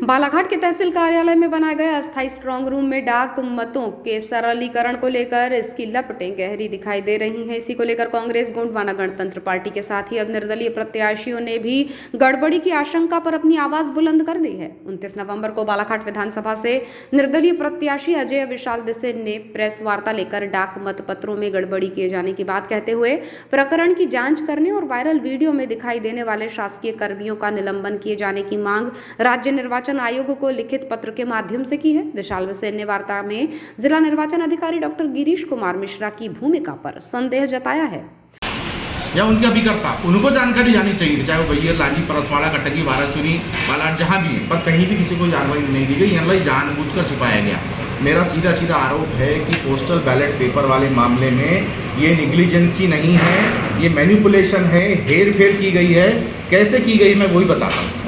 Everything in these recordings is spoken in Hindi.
बालाघाट के तहसील कार्यालय में बनाए गए अस्थायी स्ट्रांग रूम में डाक मतों के सरलीकरण को लेकर इसकी लपटें गहरी दिखाई दे रही हैं। इसी को लेकर कांग्रेस गोंडवाना गणतंत्र पार्टी के साथ ही अब निर्दलीय प्रत्याशियों ने भी गड़बड़ी की आशंका पर अपनी आवाज बुलंद कर दी है। 29 नवंबर को बालाघाट विधानसभा से निर्दलीय प्रत्याशी अजय विशाल बिसेन ने प्रेस वार्ता लेकर डाक मत पत्रों में गड़बड़ी किए जाने की बात कहते हुए प्रकरण की जांच करने और वायरल वीडियो में दिखाई देने वाले शासकीय कर्मियों का निलंबन किए जाने की मांग राज्य निर्वाचन आयोग को लिखित पत्र के माध्यम से की है। विशाल बिसेन ने वार्ता में जिला निर्वाचन अधिकारी डॉक्टर गिरीश कुमार मिश्रा की भूमिका पर संदेह जताया है। या उनके अभिकर्ता उनको जानकारी जानी चाहिए, चाहे वो बैयर, लांजी, परसवाड़ा, कटकी, वारासुनी, बालाघाट जहाँ भी है, पर कहीं भी किसी को जानकारी नहीं दी गई। यहाँ जानबूझकर छिपाया गया। मेरा सीधा आरोप है कि पोस्टल बैलेट पेपर वाले मामले में ये निग्लिजेंसी नहीं है, ये मैनिपुलेशन है, हेर फेर की गई है। कैसे की गई मैं वही बताता हूँ।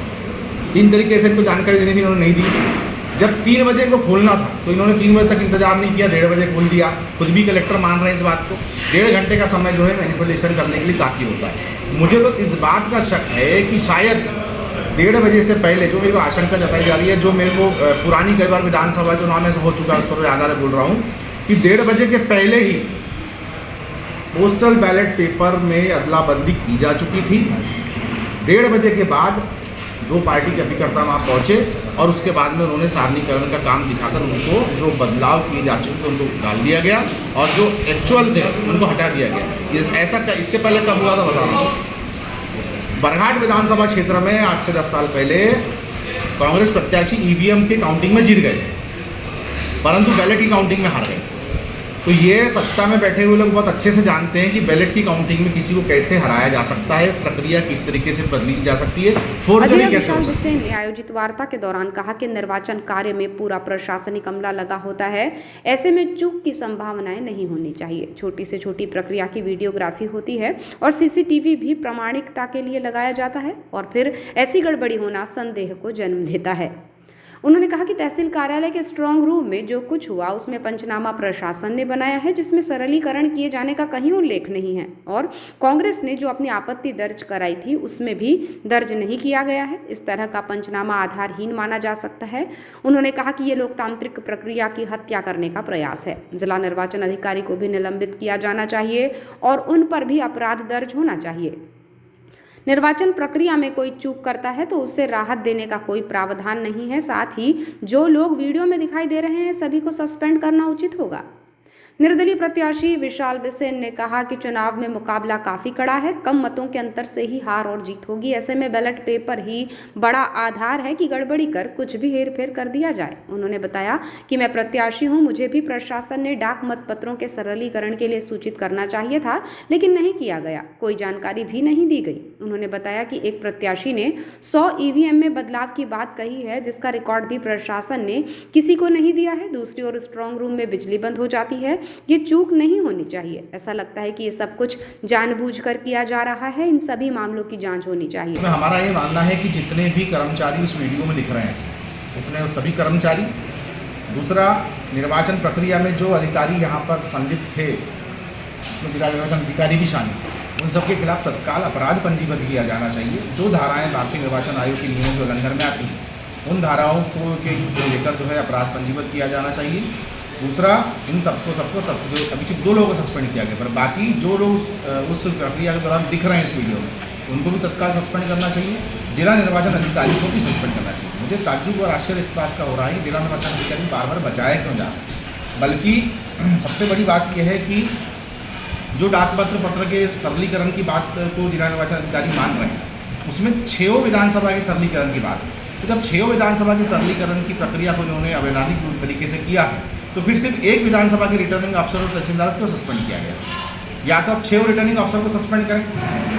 3 तरीके से इनको जानकारी देने की इन्होंने नहीं दी। जब 3 बजे इनको खोलना था तो इन्होंने 3 बजे तक इंतजार नहीं किया, 1:30 बजे खोल दिया। खुद भी कलेक्टर मान रहे हैं इस बात को। 1.5 घंटे का समय जो है मैनिपुलेशन करने के लिए काफ़ी होता है। मुझे तो इस बात का शक है कि शायद 1:30 बजे से पहले, जो मेरे को आशंका जताई जा रही है, जो मेरे को पुरानी कई बार विधानसभा चुनाव में से हो चुका है, उस पर आधार बोल रहा हूँ कि 1:30 बजे के पहले ही पोस्टल बैलेट पेपर में अदला बदली की जा चुकी थी। 1:30 बजे के बाद 2 पार्टी के अभिकर्ता वहाँ पहुँचे और उसके बाद में उन्होंने सारणीकरण का काम दिखाकर उनको जो बदलाव किए जा चुके थे उनको डाल दिया गया और जो एक्चुअल थे उनको हटा दिया गया। ये ऐसा इसके पहले कब हुआ था बता रहा हूँ। बरघाट विधानसभा क्षेत्र में आज से 10 साल पहले कांग्रेस प्रत्याशी ईवीएम के काउंटिंग में जीत गए, परंतु बैलेट की काउंटिंग में हार गए। तो ये सत्ता में बैठे हुए लोग बहुत अच्छे से जानते हैं कि बैलेट की काउंटिंग में किसी को कैसे हराया जा सकता है, प्रक्रिया किस तरीके से बदली जा सकती है, फोर्जरी कैसे हो सकती है। ने आयोजित वार्ता के दौरान कहा कि निर्वाचन कार्य में पूरा प्रशासनिक अमला लगा होता है, ऐसे में चूक की संभावनाएं नहीं होनी चाहिए। छोटी से छोटी प्रक्रिया की वीडियोग्राफी होती है और सीसीटीवी भी प्रामाणिकता के लिए लगाया जाता है और फिर ऐसी गड़बड़ी होना संदेह को जन्म देता है। उन्होंने कहा कि तहसील कार्यालय के स्ट्रांग रूम में जो कुछ हुआ उसमें पंचनामा प्रशासन ने बनाया है, जिसमें सरलीकरण किए जाने का कहीं उल्लेख नहीं है और कांग्रेस ने जो अपनी आपत्ति दर्ज कराई थी उसमें भी दर्ज नहीं किया गया है। इस तरह का पंचनामा आधारहीन माना जा सकता है। उन्होंने कहा कि ये लोकतांत्रिक प्रक्रिया की हत्या करने का प्रयास है। जिला निर्वाचन अधिकारी को भी निलंबित किया जाना चाहिए और उन पर भी अपराध दर्ज होना चाहिए। निर्वाचन प्रक्रिया में कोई चूक करता है तो उससे राहत देने का कोई प्रावधान नहीं है। साथ ही जो लोग वीडियो में दिखाई दे रहे हैं सभी को सस्पेंड करना उचित होगा। निर्दलीय प्रत्याशी विशाल बिसेन ने कहा कि चुनाव में मुकाबला काफी कड़ा है, कम मतों के अंतर से ही हार और जीत होगी। ऐसे में बैलेट पेपर ही बड़ा आधार है कि गड़बड़ी कर कुछ भी हेरफेर कर दिया जाए। उन्होंने बताया कि मैं प्रत्याशी हूं, मुझे भी प्रशासन ने डाक मत पत्रों के सरलीकरण के लिए सूचित करना चाहिए था, लेकिन नहीं किया गया, कोई जानकारी भी नहीं दी गई। उन्होंने बताया कि एक प्रत्याशी ने 100 ईवीएम में बदलाव की बात कही है, जिसका रिकॉर्ड भी प्रशासन ने किसी को नहीं दिया है। दूसरी ओर स्ट्रांग रूम में बिजली बंद हो जाती है, ये चूक नहीं होनी चाहिए। ऐसा लगता है कि ये सब कुछ जानबूझकर किया जा रहा है। इन सभी मामलों की जांच होनी चाहिए। हमारा ये मानना है कि जितने भी कर्मचारी उस वीडियो में दिख रहे हैं उतने सभी कर्मचारी, दूसरा निर्वाचन प्रक्रिया में जो अधिकारी यहाँ पर संलिप्त थे उसमें जिला निर्वाचन अधिकारी भी शामिल, उन सबके खिलाफ तत्काल अपराध पंजीबद्ध किया जाना चाहिए। जो धाराएँ भारतीय निर्वाचन आयोग के नियमों के उल्लंघन में आती हैं उन धाराओं को लेकर जो है अपराध पंजीबद्ध किया जाना चाहिए। दूसरा, इन सबको जो अभी सिर्फ 2 लोगों को सस्पेंड किया गया, पर बाकी जो लोग उस प्रक्रिया के दौरान दिख रहे हैं इस वीडियो में उनको भी तत्काल सस्पेंड करना चाहिए। जिला निर्वाचन अधिकारी को भी सस्पेंड करना चाहिए। मुझे ताज्जुब और आश्चर्य इस बात का हो रहा है कि जिला निर्वाचन अधिकारी बार बार बचाया क्यों जा रहे हैं। बल्कि सबसे बड़ी बात यह है कि जो डाकपत्र पत्र के सरलीकरण की बात को जिला निर्वाचन अधिकारी मान रहे हैं उसमें 6 विधानसभा के सरलीकरण की बात है। तो जब 6 विधानसभा के सरलीकरण की प्रक्रिया को इन्होंने अवैधानिक तरीके से किया है तो फिर सिर्फ एक विधानसभा के रिटर्निंग अफसर और तहसीलदार को सस्पेंड किया गया। या तो अब 6 रिटर्निंग अफसर को सस्पेंड करें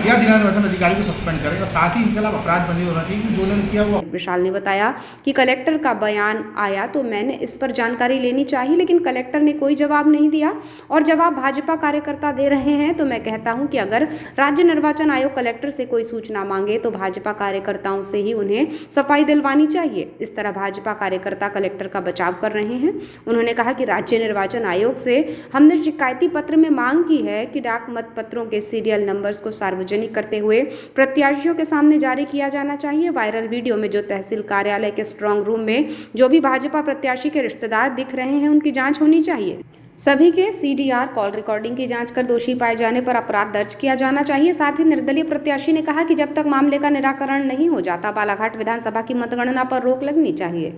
या जिला निर्वाचन अधिकारी को सस्पेंड करें और साथ ही इनके खिलाफ अपराध पंजीबद्ध होना चाहिए कि जो उन्होंने किया वो। विशाल ने बताया कि कलेक्टर का बयान आया तो मैंने इस पर जानकारी लेनी चाहिए, लेकिन कलेक्टर ने कोई जवाब नहीं दिया और जवाब भाजपा कार्यकर्ता दे रहे हैं। तो मैं कहता हूं कि अगर राज्य निर्वाचन आयोग कलेक्टर से कोई सूचना मांगे तो भाजपा कार्यकर्ताओं से ही उन्हें सफाई दिलवानी चाहिए। इस तरह भाजपा कार्यकर्ता कलेक्टर का बचाव कर रहे हैं। उन्होंने कहा कि राज्य निर्वाचन आयोग से हमने शिकायती पत्र में मांग की है कि डाक मत पत्रों के सीरियल नंबर्स को सार्वजनिक सार्वजनिक करते हुए प्रत्याशियों के सामने जारी किया जाना चाहिए। वायरल वीडियो में जो तहसील कार्यालय के स्ट्रांग रूम में जो भी भाजपा प्रत्याशी के रिश्तेदार दिख रहे हैं उनकी जांच होनी चाहिए। सभी के सीडीआर कॉल रिकॉर्डिंग की जांच कर दोषी पाए जाने पर अपराध दर्ज किया जाना चाहिए। साथ ही निर्दलीय प्रत्याशी ने कहा कि जब तक मामले का निराकरण नहीं हो जाता बालाघाट विधानसभा की मतगणना पर रोक लगनी चाहिए।